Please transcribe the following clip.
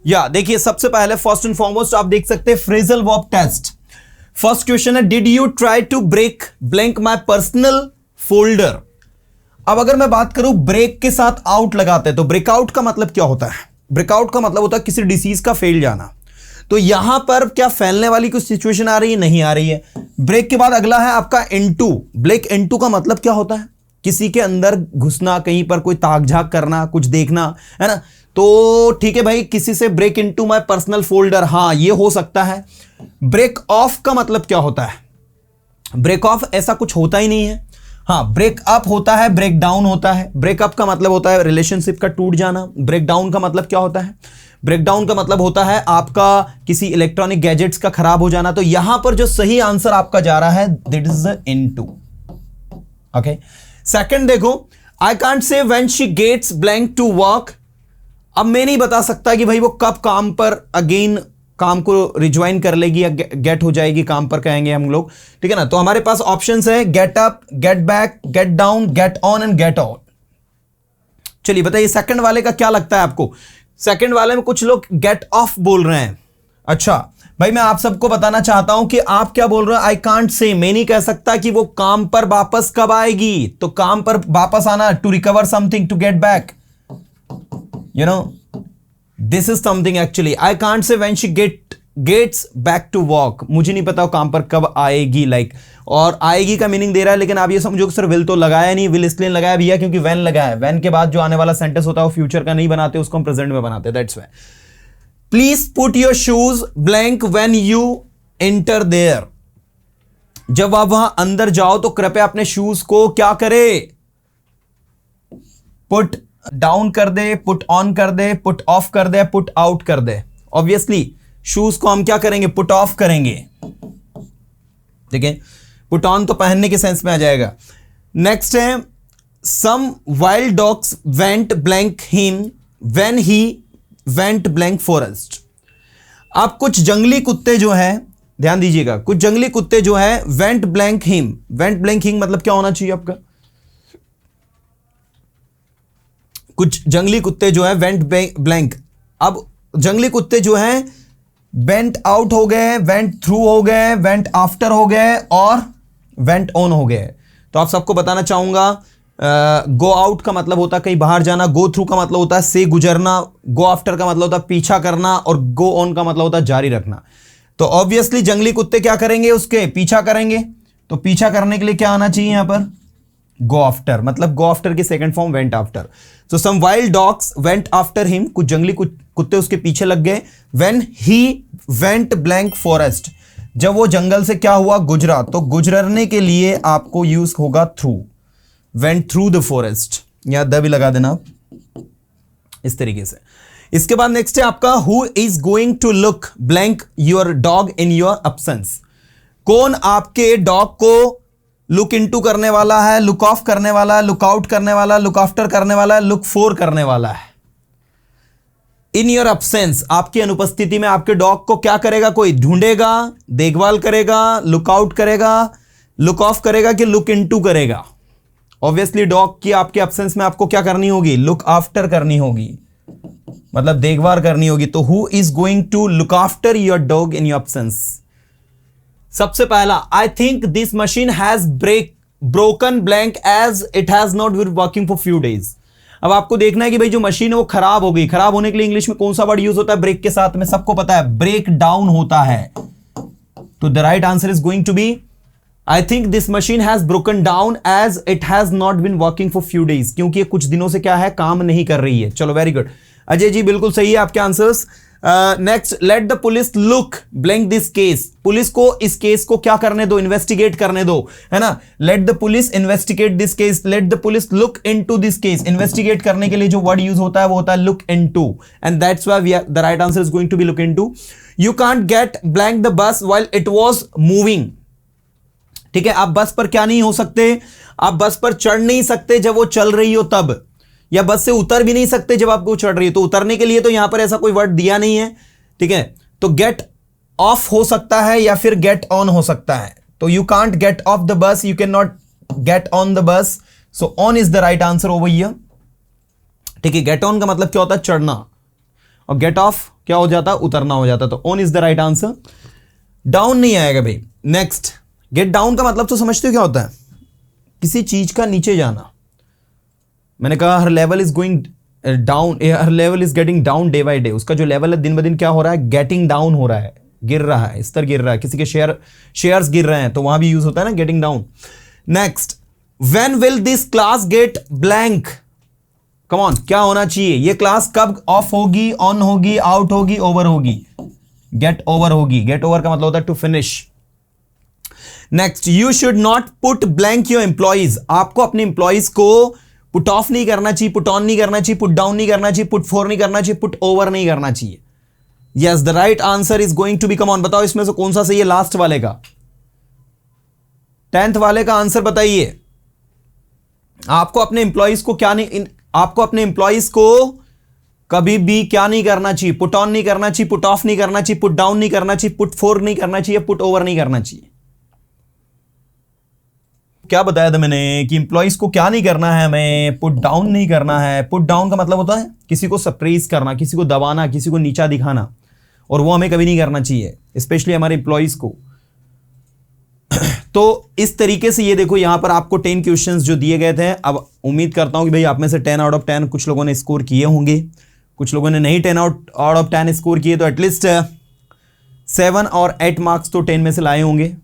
या देखिए सबसे पहले फर्स्ट एंड फॉरमोस्ट आप देख सकते हैं phrasal verb test. First question है did you try to break blank my personal folder. अब अगर मैं बात करूं ब्रेक के साथ आउट लगाते हैं तो ब्रेकआउट का मतलब क्या होता है? ब्रेकआउट का मतलब होता है किसी डिसीज का फैल जाना। तो यहां पर क्या फैलने वाली कुछ सिचुएशन आ रही है? नहीं आ रही है। ब्रेक के बाद अगला है आपका इनटू। ब्रेक इनटू का मतलब क्या होता है? किसी के अंदर घुसना, कहीं पर कोई ताक झाक करना, कुछ देखना, है ना। तो ठीक है भाई, किसी से break into my personal folder, हां ये हो सकता है। ब्रेक ऑफ का मतलब क्या होता है? ब्रेक ऑफ ऐसा कुछ होता ही नहीं है। हाँ, ब्रेक अप होता है, ब्रेक डाउन होता है। ब्रेकअप का मतलब होता है रिलेशनशिप का टूट जाना। ब्रेक डाउन का मतलब क्या होता है? ब्रेक डाउन का मतलब होता है आपका किसी इलेक्ट्रॉनिक गैजेट्स का खराब हो जाना। तो यहां पर जो सही आंसर आपका जा रहा है that is the into. Okay, second देखो, I can't say when she gets blank to work. अब मैं नहीं बता सकता कि भाई वो कब काम पर अगेन काम को रिज्वाइन कर लेगी या गेट हो जाएगी, काम पर कहेंगे हम लोग, ठीक है ना। तो हमारे पास ऑप्शंस है get up, get back, get down, get on and get out. चलिए बताइए सेकंड वाले का क्या लगता है आपको? सेकंड वाले में कुछ लोग गेट ऑफ बोल रहे हैं। अच्छा भाई, मैं आप सबको बताना चाहता हूं कि आप क्या बोल रहे हो। आई कांट से, मैं नहीं कह सकता कि वो काम पर वापस कब आएगी। तो काम पर वापस आना, to recover something, to get back, you know, this is something actually. I can't say when she gets back to work. मुझे नहीं पता वो काम पर कब आएगी, like, और आएगी का मीनिंग दे रहा है, लेकिन आप ये समझो कि सर विल तो लगाया नहीं, विल इसलिए लगाया भैया क्योंकि व्हेन लगाया है। व्हेन के बाद जो आने वाला सेंटेंस होता है वो फ्यूचर का नहीं बनाते, उसको हम प्रेजेंट में बनाते हैं, that's why. Please put your shoes blank when you enter there. जब आप वहां अंदर जाओ तो कृपया अपने शूज को क्या करे? पुट डाउन कर दे, पुट ऑन कर दे, पुट ऑफ कर दे, पुट आउट कर दे। ऑब्वियसली शूज को हम क्या करेंगे? पुट ऑफ करेंगे, ठीक है। पुट ऑन तो पहनने के सेंस में आ जाएगा। नेक्स्ट है some wild dogs went blank him when he went blank forest. अब कुछ जंगली कुत्ते जो है, ध्यान दीजिएगा, कुछ जंगली कुत्ते जो है went blank him. Went blank him मतलब क्या होना चाहिए आपका? कुछ जंगली कुत्ते जो है वेंट ब्लैंक। अब जंगली कुत्ते जो हैं वेंट आउट हो गए, वेंट थ्रू हो गए, वेंट आफ्टर हो गए और वेंट ऑन हो गए। तो आप सबको बताना चाहूंगा, गो आउट का मतलब होता है कहीं बाहर जाना, गो थ्रू का मतलब होता है से गुजरना, गो आफ्टर का मतलब होता है पीछा करना और गो ऑन का मतलब होता है जारी रखना। तो ऑब्वियसली जंगली कुत्ते क्या करेंगे? उसके पीछा करेंगे। तो पीछा करने के लिए क्या आना चाहिए यहां पर? गो आफ्टर, मतलब गो आफ्टर की second form went after. So some wild dogs went after him, कुछ जंगली कुत्ते उसके पीछे लग गए। When he went blank forest, जब वो जंगल से क्या हुआ? गुजरा। तो गुजरने के लिए आपको यूज होगा through, went through the forest, या द भी लगा देना आप इस तरीके से। इसके बाद नेक्स्ट है आपका who is going to look blank your dog in your absence. कौन आपके डॉग को लुक इनटू करने वाला है, लुक ऑफ करने वाला है, लुक आउट करने वाला है, लुक आफ्टर करने वाला है, लुक फॉर करने वाला है? इन योर एब्सेंस, आपकी अनुपस्थिति में आपके डॉग को क्या करेगा? कोई ढूंढेगा, देखभाल करेगा, लुक आउट करेगा, लुक ऑफ करेगा कि लुक इनटू करेगा? ऑब्वियसली डॉग की आपके एब्सेंस में आपको क्या करनी होगी? लुक आफ्टर करनी होगी, मतलब देखभाल करनी होगी। तो who is going to look after your dog in your absence? सबसे पहला, I think this machine has broken blank as it has not been working for few days. अब आपको देखना है कि भाई जो मशीन है वो खराब हो गई। खराब होने के लिए इंग्लिश में कौन सा वर्ड यूज होता है ब्रेक के साथ में? सबको पता है, ब्रेक डाउन होता है। तो the right answer is going to be I think this machine has broken down as it has not been working for few days, क्योंकि ये कुछ दिनों से क्या है? काम नहीं कर रही है। चलो वेरी गुड अजय जी, बिल्कुल सही है आपके answers. Next, let the police look blank this case. Police को इस केस को क्या करने दो? इन्वेस्टिगेट करने दो, है ना। Let the police investigate this case, let the police look into this case. Investigate करने के लिए जो वर्ड यूज होता है वो होता है look into, and that's why the right answer is going to be look into. You can't get blank the bus while it was moving. ठीक है, आप बस पर क्या नहीं हो सकते? आप बस पर चढ़ नहीं सकते जब वो चल रही हो तब, या बस से उतर भी नहीं सकते जब आपको चढ़ रही है। तो उतरने के लिए तो यहां पर ऐसा कोई वर्ड दिया नहीं है, ठीक है। तो गेट ऑफ हो सकता है या फिर गेट ऑन हो सकता है। तो you can't gate of the bus, you can not get on the bus, so on is the right answer over here, ठीक है। गेट ऑन का मतलब क्या होता है? चढ़ना। और गेट ऑफ क्या हो जाता, उतरना हो जाता। तो on is the right answer, down नहीं आएगा भाई। नेक्स्ट, गेट डाउन का मतलब तो समझते हो क्या होता है, किसी चीज का नीचे जाना। मैंने कहा her level is going down, her level is getting down day by day. उसका जो लेवल है दिन ब दिन क्या हो रहा है, गेटिंग डाउन हो रहा है, गिर रहा है, स्तर गिर रहा है, किसी के शेयर्स गिर रहे हैं, तो वहां भी यूज होता है ना getting down. Next, when will this class get blank, come on, क्या होना चाहिए, ये क्लास कब ऑफ होगी, ऑन होगी, आउट होगी, ओवर होगी, गेट ओवर होगी। गेट ओवर का मतलब होता है to finish. Next, you should not put blank your employees, आपको अपने एम्प्लॉइज को पुट ऑफ नहीं करना चाहिए, पुट ऑन नहीं करना चाहिए, पुट डाउन नहीं करना चाहिए, पुट फोर नहीं करना चाहिए, पुट ओवर नहीं करना चाहिए। Yes, the right answer is going to be, come on, बताओ इसमें से कौन सा सही है, लास्ट वाले का, 10th वाले का आंसर बताइए। आपको अपने एम्प्लॉइज को क्या नहीं, आपको अपने एम्प्लॉइज को कभी भी क्या नहीं करना चाहिए, पुट ऑन नहीं करना चाहिए, पुट ऑफ नहीं करना चाहिए, पुट डाउन नहीं करना चाहिए, पुट फोर नहीं करना चाहिए, पुट ओवर नहीं करना चाहिए। क्या बताया था मैंने कि एम्प्लॉइज को क्या नहीं करना है, हमें पुट डाउन नहीं करना है। पुट डाउन का मतलब होता है किसी को सप्रेस करना, किसी को दबाना, किसी को नीचा दिखाना, और वो हमें कभी नहीं करना चाहिए, स्पेशली हमारे एम्प्लॉइज को। तो इस तरीके से ये देखो, यहां पर आपको 10 क्वेश्चंस जो दिए गए थे। अब उम्मीद करता हूं कि भाई आप में से 10 आउट ऑफ 10 कुछ लोगों ने स्कोर किए होंगे, कुछ लोगों ने नहीं 10 आउट ऑफ 10 स्कोर किए, तो एटलीस्ट 7 और 8 मार्क्स तो 10 में से लाए होंगे।